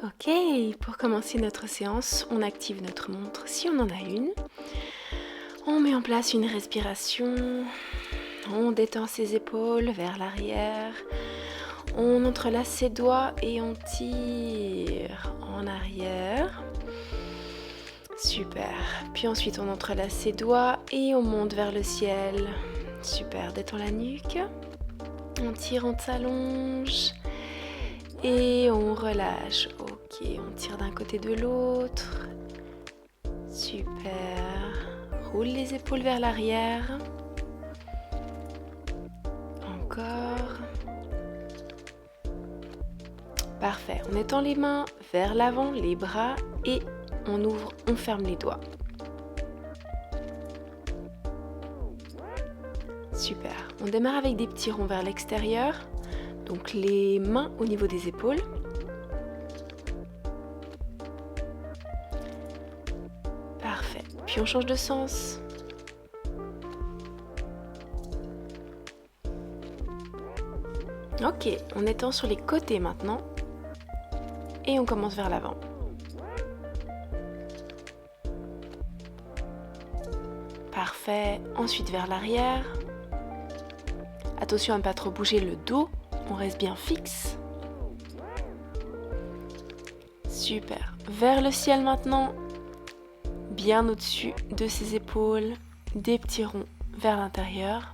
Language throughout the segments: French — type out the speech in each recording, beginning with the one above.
Ok, pour commencer notre séance, on active notre montre si on en a une. On met en place une respiration. On détend ses épaules vers l'arrière. On entrelace ses doigts et on tire en arrière. Super. Puis ensuite, on entrelace ses doigts et on monte vers le ciel. Super. Détend la nuque. On tire, on s'allonge. Et on relâche. Ok, on tire d'un côté de l'autre. Super. Roule les épaules vers l'arrière. Encore. Parfait. On étend les mains vers l'avant, les bras et on ouvre, on ferme les doigts. Super. On démarre avec des petits ronds vers l'extérieur. Donc les mains au niveau des épaules. Parfait. Puis on change de sens. Ok, on étend sur les côtés maintenant. Et on commence vers l'avant. Parfait. Ensuite vers l'arrière. Attention à ne pas trop bouger le dos. On reste bien fixe. Super. Vers le ciel maintenant. Bien au-dessus de ses épaules. Des petits ronds vers l'intérieur.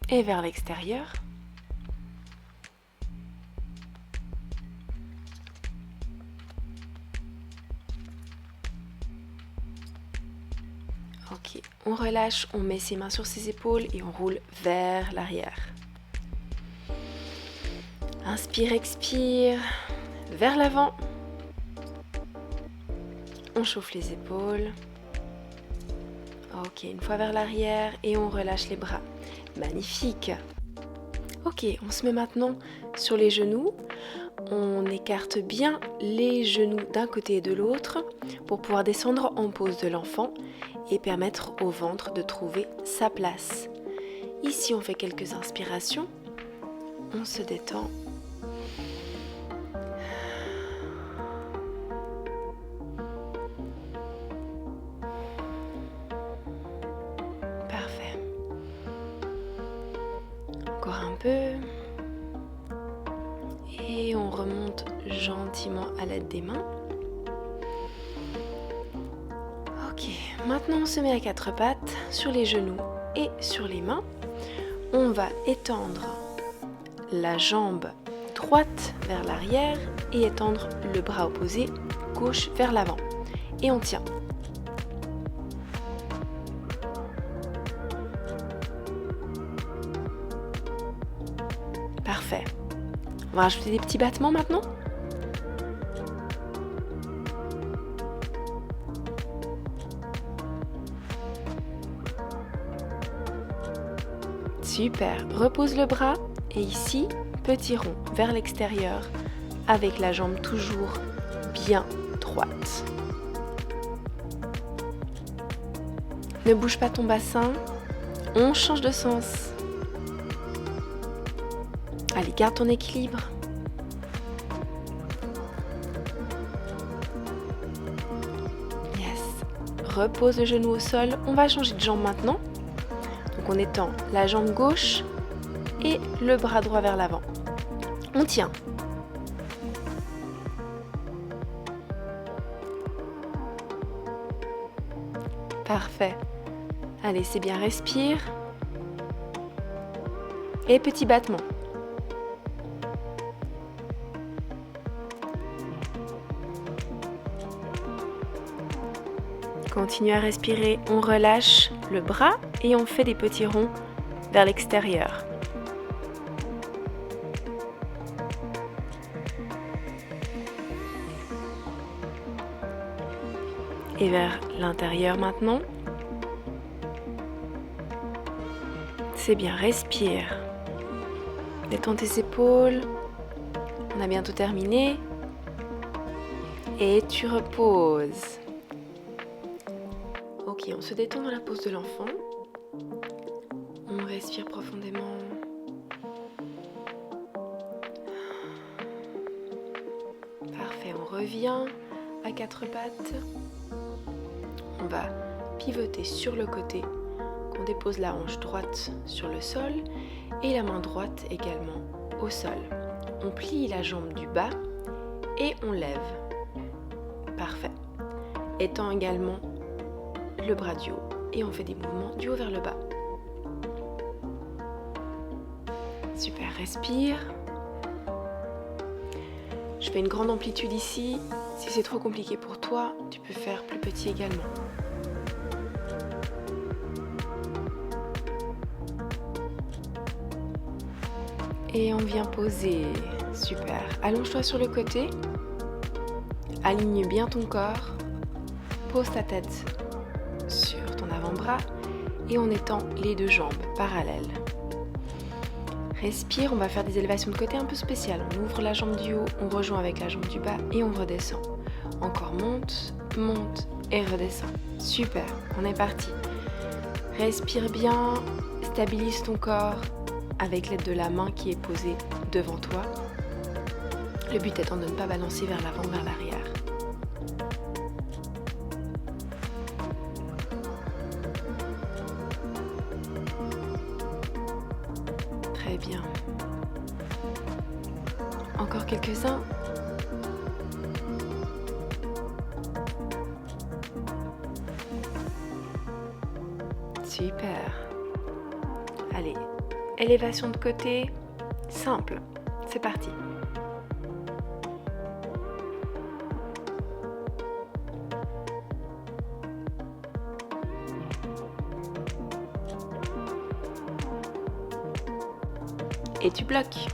Et vers l'extérieur. Ok, on relâche, on met ses mains sur ses épaules et on roule vers l'arrière. Inspire, expire, vers l'avant. On chauffe les épaules. Ok, une fois vers l'arrière et on relâche les bras. Magnifique. Ok, on se met maintenant sur les genoux. On écarte bien les genoux d'un côté et de l'autre pour pouvoir descendre en pose de l'enfant et permettre au ventre de trouver sa place. Ici, on fait quelques inspirations. On se détend. Parfait. Encore un peu. Et on remonte gentiment à l'aide des mains. Ok, maintenant on se met à quatre pattes sur les genoux et sur les mains. On va étendre la jambe droite vers l'arrière et étendre le bras opposé gauche vers l'avant. Et on tient. Parfait. On va rajouter des petits battements maintenant. Super. Repose le bras et ici, petit rond vers l'extérieur avec la jambe toujours bien droite. Ne bouge pas ton bassin. On change de sens. Allez, garde ton équilibre. Yes. Repose le genou au sol. On va changer de jambe maintenant. Donc on étend la jambe gauche et le bras droit vers l'avant. On tient. Parfait. Allez, c'est bien, respire. Et petit battement. Continue à respirer, on relâche le bras et on fait des petits ronds vers l'extérieur. Et vers l'intérieur maintenant. C'est bien, respire. Détends tes épaules. On a bientôt terminé. Et tu reposes. Ok, on se détend dans la pose de l'enfant. On respire profondément. revient à quatre pattes. On va pivoter sur le côté, qu'on dépose la hanche droite sur le sol et la main droite également au sol. On plie la jambe du bas et on lève. Parfait. Étend également le bras du haut et on fait des mouvements du haut vers le bas. Super, respire. Je fais une grande amplitude ici. Si c'est trop compliqué pour toi, tu peux faire plus petit également. Et on vient poser. Super. Allonge-toi sur le côté. Aligne bien ton corps. Pose ta tête sur ton avant-bras et on étend les deux jambes parallèles. Respire, on va faire des élévations de côté un peu spéciales. On ouvre la jambe du haut, on rejoint avec la jambe du bas et on redescend. Encore monte, monte et redescend. Super, on est parti. Respire bien, stabilise ton corps avec l'aide de la main qui est posée devant toi. Le but étant de ne pas balancer vers l'avant, vers l'arrière. Très bien. Encore quelques-uns. Super. Allez, élévation de côté, simple. C'est parti. Et tu bloques.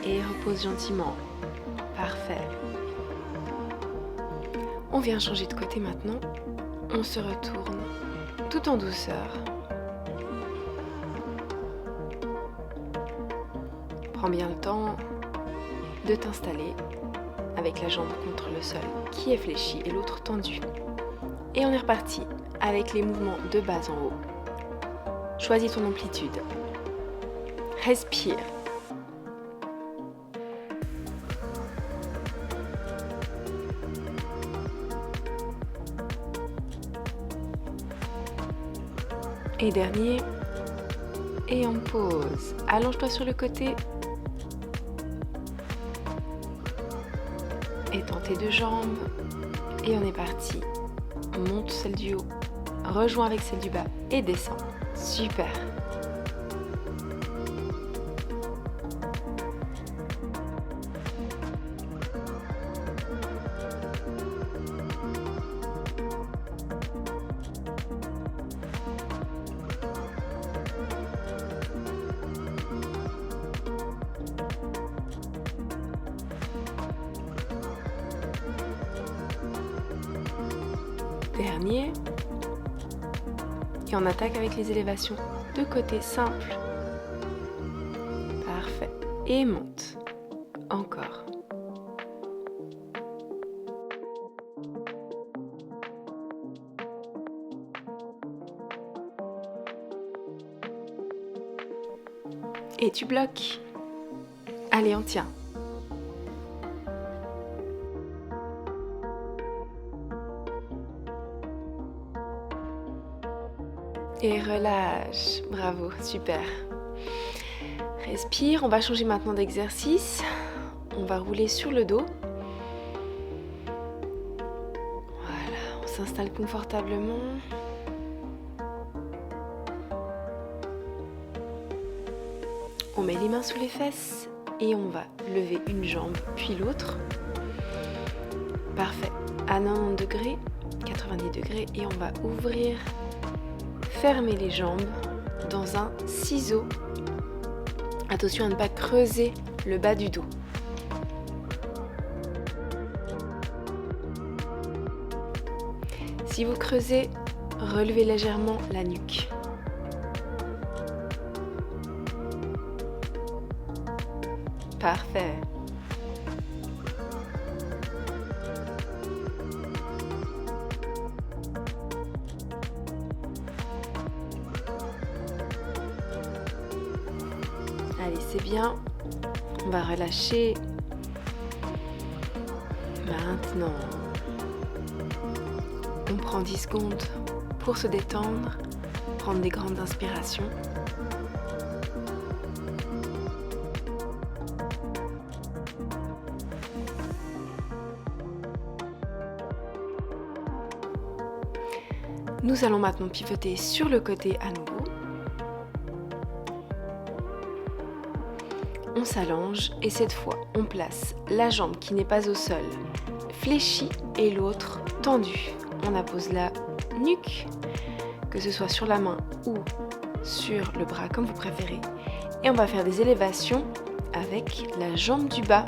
Et repose gentiment. Parfait. On vient changer de côté maintenant. On se retourne tout en douceur. Prends bien le temps de t'installer avec la jambe contre le sol qui est fléchie et l'autre tendue. Et on est reparti avec les mouvements de bas en haut. Choisis ton amplitude. Respire. Et dernier. Et on pose. Allonge-toi sur le côté. Étends tes deux jambes et on est parti. Monte celle du haut, rejoins avec celle du bas et descends. Super. Dernier. Et on attaque avec les élévations de côté simple. Parfait. Et monte. Encore. Et tu bloques. Allez, on tient. Et relâche. Bravo, super. Respire. On va changer maintenant d'exercice. On va rouler sur le dos. Voilà, on s'installe confortablement. On met les mains sous les fesses et on va lever une jambe puis l'autre. Parfait. À 90 degrés, 90 degrés et on va ouvrir. Fermez les jambes dans un ciseau. Attention à ne pas creuser le bas du dos. Si vous creusez, relevez légèrement la nuque. Parfait. Allez, c'est bien. On va relâcher. Maintenant, on prend 10 secondes pour se détendre, prendre des grandes inspirations. Nous allons maintenant pivoter sur le côté à nouveau. On s'allonge et cette fois, on place la jambe qui n'est pas au sol fléchie et l'autre tendue. On appose la nuque, que ce soit sur la main ou sur le bras comme vous préférez. Et on va faire des élévations avec la jambe du bas.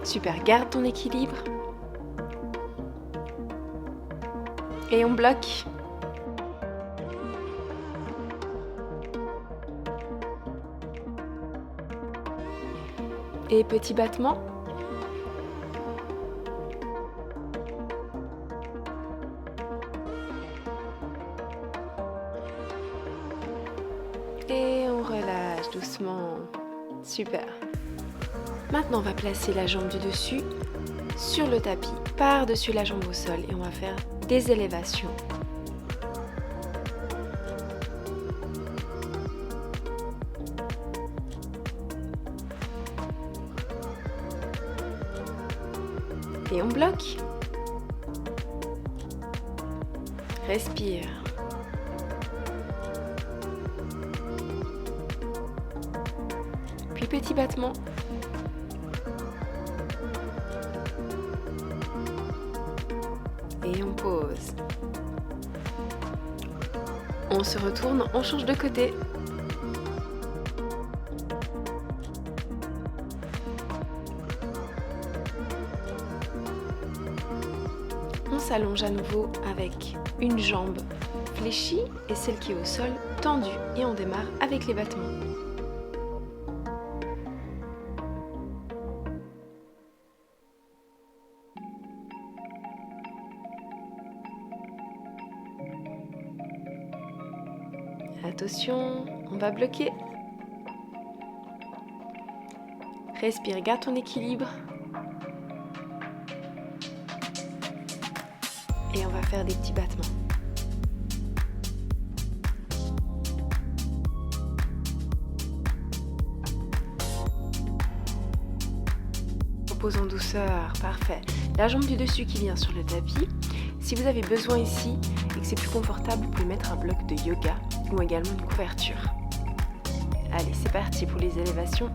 Super, garde ton équilibre. Et on bloque. Et petit battement. Et on relâche doucement. Super. Maintenant, on va placer la jambe du dessus sur le tapis, par-dessus la jambe au sol et on va faire des élévations. Et on bloque. Respire. Puis petit battement. Et on pose. On se retourne, on change de côté. On s'allonge à nouveau avec une jambe fléchie et celle qui est au sol tendue. Et on démarre avec les battements. Attention, on va bloquer. Respire, garde ton équilibre. Et on va faire des petits battements. Repose en douceur, parfait. La jambe du dessus qui vient sur le tapis. Si vous avez besoin ici et que c'est plus confortable, vous pouvez mettre un bloc de yoga ou également une couverture. Allez, c'est parti pour les élévations.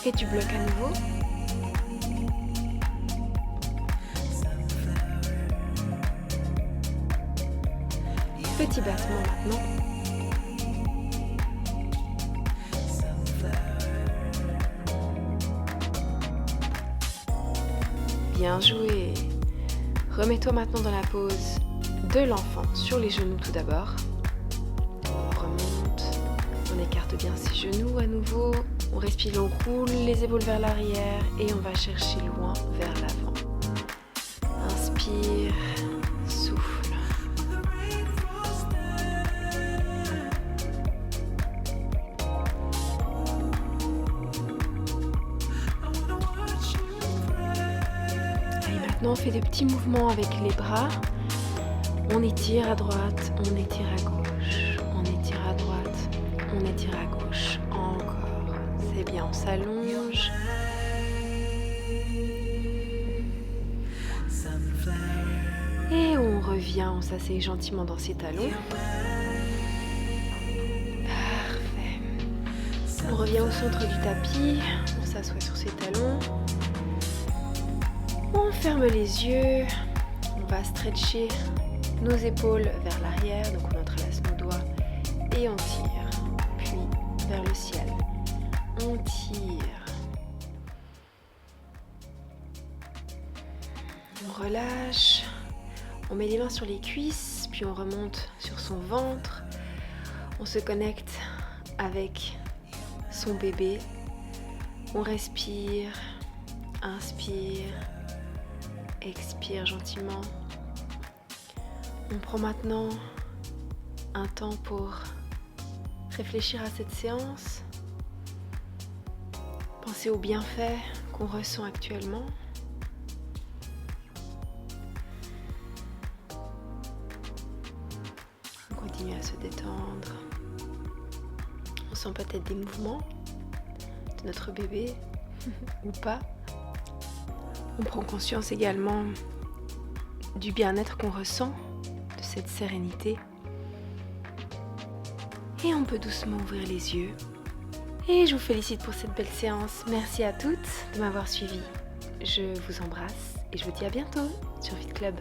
Et tu bloques à nouveau. Petit battement maintenant. Bien joué. Remets-toi maintenant dans la pose de l'enfant sur les genoux tout d'abord. On remonte, on écarte bien ses genoux à nouveau. On respire, on roule les épaules vers l'arrière et on va chercher loin vers l'avant. Inspire, souffle. Et maintenant, on fait des petits mouvements avec les bras. On étire à droite, on étire à gauche, on étire à droite, on étire à gauche. Encore. C'est bien, on s'allonge. Et on revient, on s'assied gentiment dans ses talons. Parfait. On revient au centre du tapis, on s'assoit sur ses talons. On ferme les yeux, on va stretcher nos épaules vers l'arrière, donc on entrelace nos doigts et on tire, puis vers le ciel. On tire. On relâche. On met les mains sur les cuisses, puis on remonte sur son ventre. On se connecte avec son bébé. On respire, inspire, expire gentiment. On prend maintenant un temps pour réfléchir à cette séance, penser aux bienfaits qu'on ressent actuellement. On continue à se détendre. On sent peut-être des mouvements de notre bébé ou pas. On prend conscience également du bien-être qu'on ressent, de cette sérénité. Et on peut doucement ouvrir les yeux. Et je vous félicite pour cette belle séance. Merci à toutes de m'avoir suivi. Je vous embrasse et je vous dis à bientôt sur Fit Club.